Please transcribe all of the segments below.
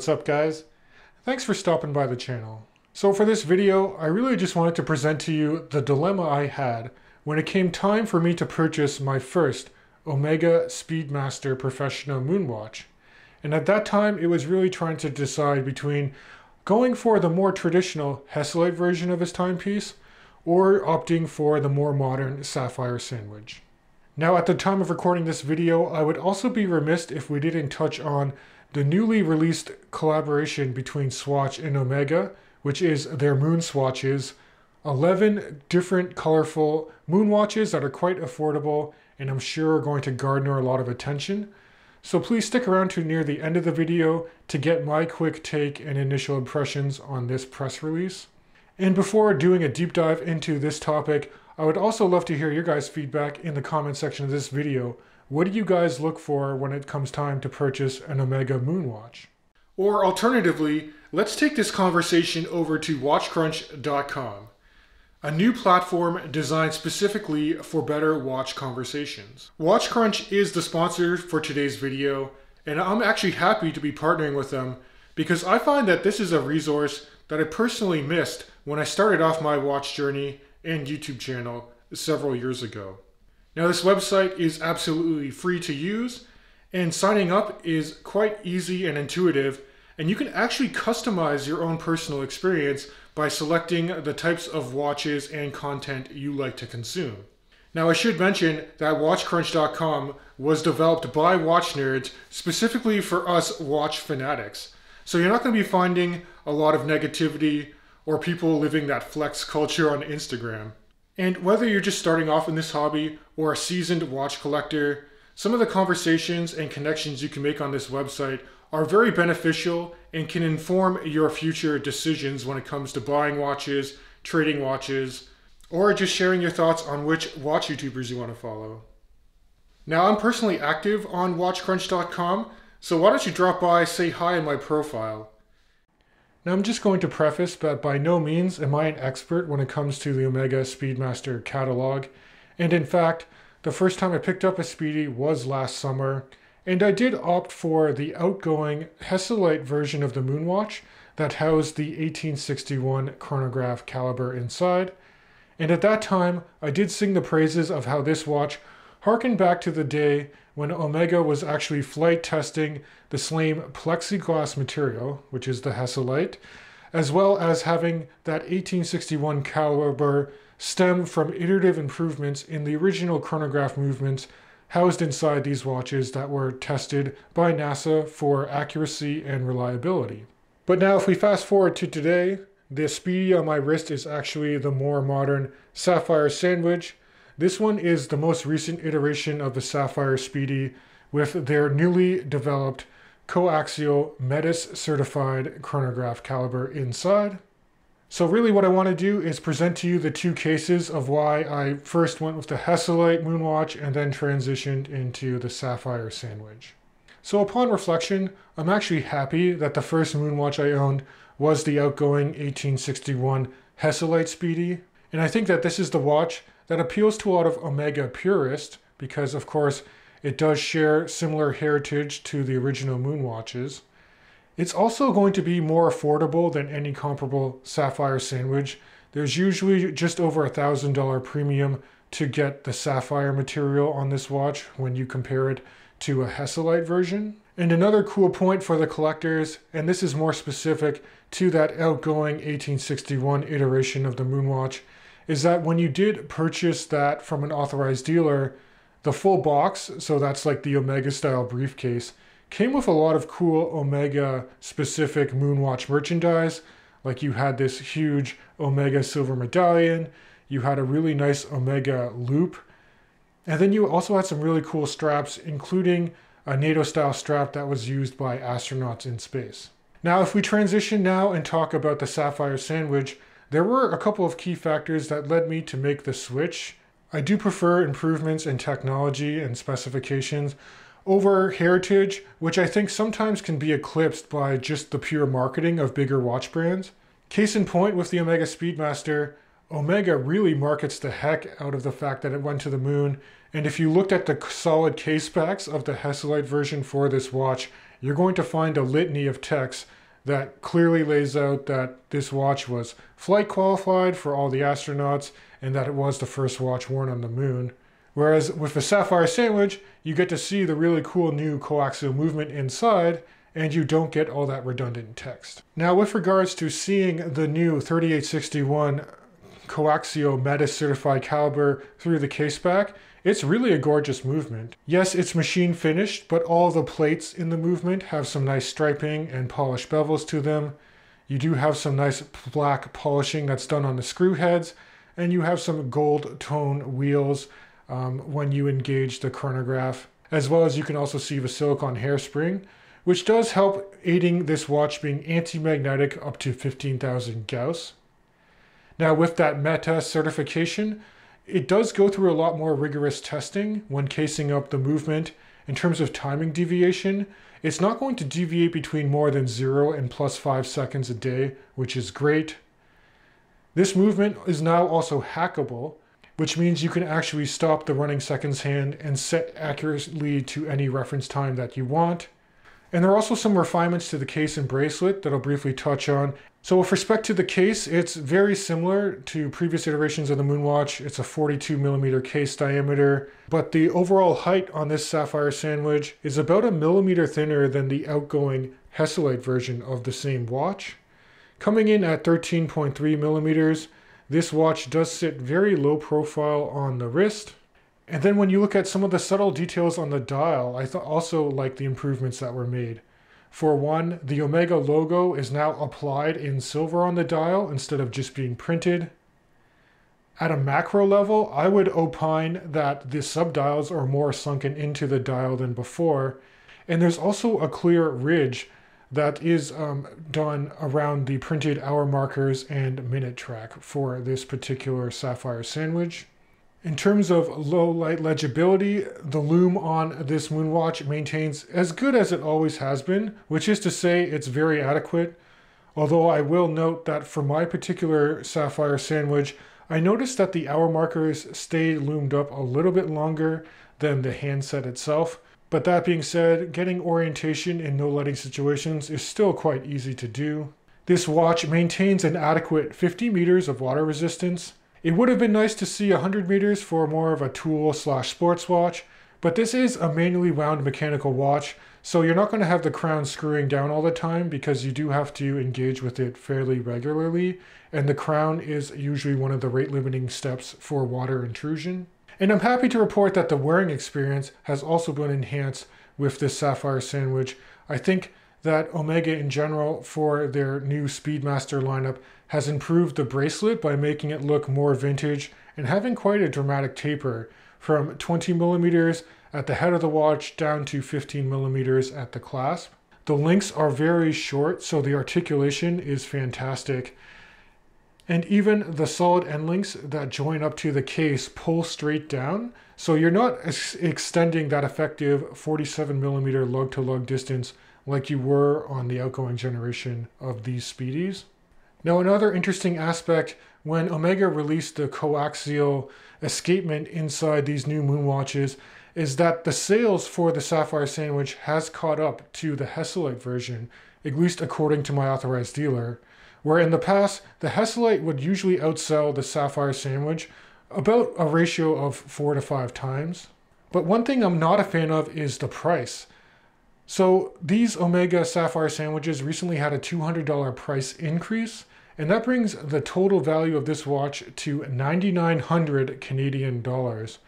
what's up guys? Thanks for stopping by the channel. So for this video, I really just wanted to present to you the dilemma I had when it came time for me to purchase my first Omega Speedmaster Professional Moonwatch. And at that time, it was really trying to decide between going for the more traditional Hesalite version of this timepiece or opting for the more modern Sapphire sandwich. Now at the time of recording this video, I would also be remiss if we didn't touch on the newly released collaboration between Swatch and Omega, which is their MoonSWATCHs. 11 different colorful Moonwatches that are quite affordable and I'm sure are going to garner a lot of attention. So please stick around to near the end of the video to get my quick take and initial impressions on this press release. And before doing a deep dive into this topic, I would also love to hear your guys' feedback in the comment section of this video. What do you guys look for when it comes time to purchase an Omega Moonwatch? Or alternatively, let's take this conversation over to WatchCrunch.com, a new platform designed specifically for better watch conversations. WatchCrunch is the sponsor for today's video, and I'm actually happy to be partnering with them because I find that this is a resource that I personally missed when I started off my watch journey and YouTube channel several years ago. Now this website is absolutely free to use and signing up is quite easy and intuitive, and you can actually customize your own personal experience by selecting the types of watches and content you like to consume. Now I should mention that WatchCrunch.com was developed by watch nerds specifically for us watch fanatics. So you're not going to be finding a lot of negativity or people living that flex culture on Instagram. And whether you're just starting off in this hobby or a seasoned watch collector, some of the conversations and connections you can make on this website are very beneficial and can inform your future decisions when it comes to buying watches, trading watches, or just sharing your thoughts on which watch YouTubers you want to follow. Now I'm personally active on WatchCrunch.com, so why don't you drop by, say hi in my profile. Now I'm just going to preface that by no means am I an expert when it comes to the Omega Speedmaster catalog, and in fact, the first time I picked up a Speedy was last summer, and I did opt for the outgoing Hesalite version of the Moonwatch that housed the 1861 chronograph caliber inside, and at that time I did sing the praises of how this watch harkened back to the day when Omega was actually flight testing the same plexiglass material, which is the Hesalite, as well as having that 1861 caliber stem from iterative improvements in the original chronograph movements housed inside these watches that were tested by NASA for accuracy and reliability. But now if we fast forward to today, the Speedy on my wrist is actually the more modern Sapphire sandwich. This one is the most recent iteration of the Sapphire Speedy with their newly developed coaxial METIS certified chronograph caliber inside. So really what I want to do is present to you the two cases of why I first went with the Hesalite Moonwatch and then transitioned into the Sapphire sandwich. So upon reflection, I'm actually happy that the first Moonwatch I owned was the outgoing 1861 Hesalite Speedy. And I think that this is the watch that appeals to a lot of Omega purists because of course it does share similar heritage to the original Moonwatches. It's also going to be more affordable than any comparable Sapphire sandwich. There's usually just over $1,000 premium to get the Sapphire material on this watch when you compare it to a Hesalite version. And another cool point for the collectors, and this is more specific to that outgoing 1861 iteration of the Moonwatch, is that when you did purchase that from an authorized dealer, the full box, so that's like the Omega style briefcase, came with a lot of cool Omega specific Moonwatch merchandise. Like you had this huge Omega silver medallion, you had a really nice Omega loop, and then you also had some really cool straps, including a NATO style strap that was used by astronauts in space. Now if we transition now and talk about the Sapphire sandwich, there were a couple of key factors that led me to make the switch. I do prefer improvements in technology and specifications over heritage, which I think sometimes can be eclipsed by just the pure marketing of bigger watch brands. Case in point with the Omega Speedmaster, Omega really markets the heck out of the fact that it went to the moon, and if you looked at the solid case specs of the Hesalite version for this watch, you're going to find a litany of text that clearly lays out that this watch was flight qualified for all the astronauts and that it was the first watch worn on the moon. Whereas with the Sapphire sandwich, you get to see the really cool new coaxial movement inside, and you don't get all that redundant text. Now, with regards to seeing the new 3861 coaxial Metis certified caliber through the case back, it's really a gorgeous movement. Yes, it's machine finished, but all the plates in the movement have some nice striping and polished bevels to them. You do have some nice black polishing that's done on the screw heads, and you have some gold tone wheels when you engage the chronograph, as well as you can also see the silicone hairspring, which does help aiding this watch being anti-magnetic up to 15,000 Gauss. Now, with that Metis certification, it does go through a lot more rigorous testing when casing up the movement. In terms of timing deviation, it's not going to deviate between more than 0 and plus 5 seconds a day, which is great. This movement is now also hackable, which means you can actually stop the running seconds hand and set accurately to any reference time that you want. And there are also some refinements to the case and bracelet that I'll briefly touch on. So with respect to the case, it's very similar to previous iterations of the Moonwatch. It's a 42mm case diameter, but the overall height on this Sapphire sandwich is about 1 millimeter thinner than the outgoing Hesalite version of the same watch. Coming in at 13.3 millimeters, this watch does sit very low profile on the wrist. And then when you look at some of the subtle details on the dial, I also like the improvements that were made. For one, the Omega logo is now applied in silver on the dial instead of just being printed. At a macro level, I would opine that the subdials are more sunken into the dial than before. And there's also a clear ridge that is done around the printed hour markers and minute track for this particular Sapphire sandwich. In terms of low light legibility, the lume on this Moonwatch maintains as good as it always has been, which is to say it's very adequate. Although I will note that for my particular Sapphire sandwich, I noticed that the hour markers stay loomed up a little bit longer than the handset itself. But that being said, getting orientation in no lighting situations is still quite easy to do. This watch maintains an adequate 50 meters of water resistance. It would have been nice to see 100 meters for more of a tool/sports watch, but this is a manually wound mechanical watch, so you're not going to have the crown screwing down all the time because you do have to engage with it fairly regularly, and the crown is usually one of the rate limiting steps for water intrusion. And I'm happy to report that the wearing experience has also been enhanced with this Sapphire sandwich. I think that Omega in general, for their new Speedmaster lineup, has improved the bracelet by making it look more vintage and having quite a dramatic taper from 20 millimeters at the head of the watch down to 15 millimeters at the clasp. The links are very short, so the articulation is fantastic. And even the solid end links that join up to the case pull straight down, so you're not extending that effective 47mm lug-to-lug distance like you were on the outgoing generation of these Speedies. Now, another interesting aspect, when Omega released the coaxial escapement inside these new Moonwatches, is that the sales for the Sapphire sandwich has caught up to the Hesalite version, at least according to my authorized dealer, where in the past, the Hesalite would usually outsell the Sapphire sandwich about a ratio of 4 to 5 times. But one thing I'm not a fan of is the price. So these Omega Sapphire sandwiches recently had a $200 price increase, and that brings the total value of this watch to 9,900 Canadian dollars.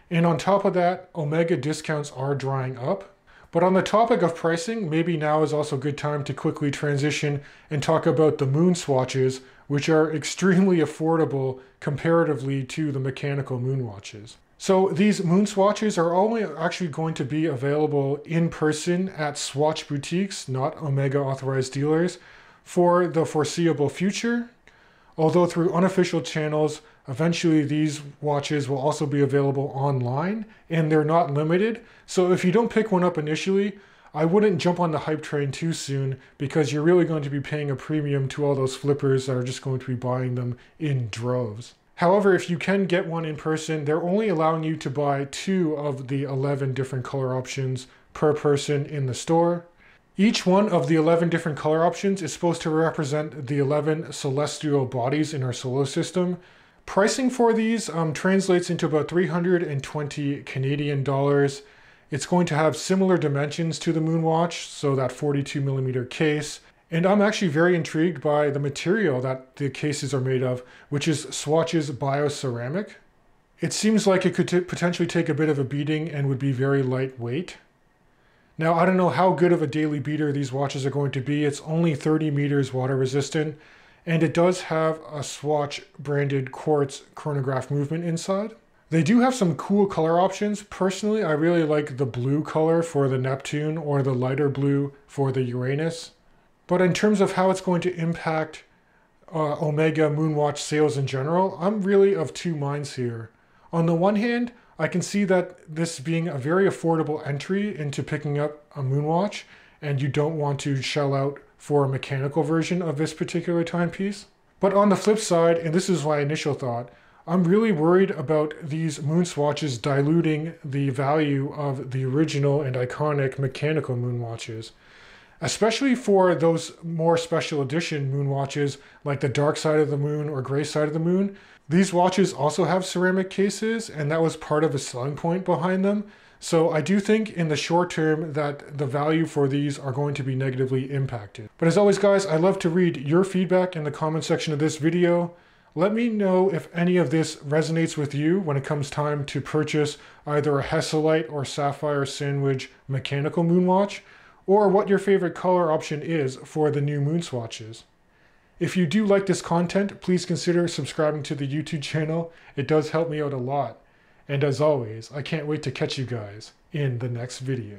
And on top of that, Omega discounts are drying up. But on the topic of pricing, maybe now is also a good time to quickly transition and talk about the MoonSWATCHes, which are extremely affordable comparatively to the mechanical Moonwatches. So these MoonSWATCHes are only actually going to be available in person at Swatch boutiques, not Omega authorized dealers, for the foreseeable future. Although through unofficial channels, eventually these watches will also be available online, and they're not limited. So if you don't pick one up initially, I wouldn't jump on the hype train too soon, because you're really going to be paying a premium to all those flippers that are just going to be buying them in droves. However, if you can get one in person, they're only allowing you to buy 2 of the 11 different color options per person in the store. Each one of the 11 different color options is supposed to represent the 11 celestial bodies in our solar system. Pricing for these translates into about 320 Canadian dollars. It's going to have similar dimensions to the Moonwatch, so that 42mm case. And I'm actually very intrigued by the material that the cases are made of, which is Swatch's bioceramic. It seems like it could potentially take a bit of a beating and would be very lightweight. Now, I don't know how good of a daily beater these watches are going to be. It's only 30 meters water resistant, and it does have a Swatch branded quartz chronograph movement inside. They do have some cool color options. Personally, I really like the blue color for the Neptune or the lighter blue for the Uranus. But in terms of how it's going to impact Omega Moonwatch sales in general, I'm really of two minds here. On the one hand, I can see that this being a very affordable entry into picking up a Moonwatch, and you don't want to shell out for a mechanical version of this particular timepiece. But on the flip side, and this is my initial thought, I'm really worried about these Moonswatches diluting the value of the original and iconic mechanical Moonwatches. Especially for those more special edition Moonwatches like the Dark Side of the Moon or Gray Side of the Moon. These watches also have ceramic cases, and that was part of the selling point behind them. So I do think in the short term that the value for these are going to be negatively impacted. But as always guys, I'd love to read your feedback in the comment section of this video. Let me know if any of this resonates with you when it comes time to purchase either a Hesalite or Sapphire sandwich mechanical Moonwatch, or what your favorite color option is for the new MoonSWATCHes. If you do like this content, please consider subscribing to the YouTube channel. It does help me out a lot. And as always, I can't wait to catch you guys in the next video.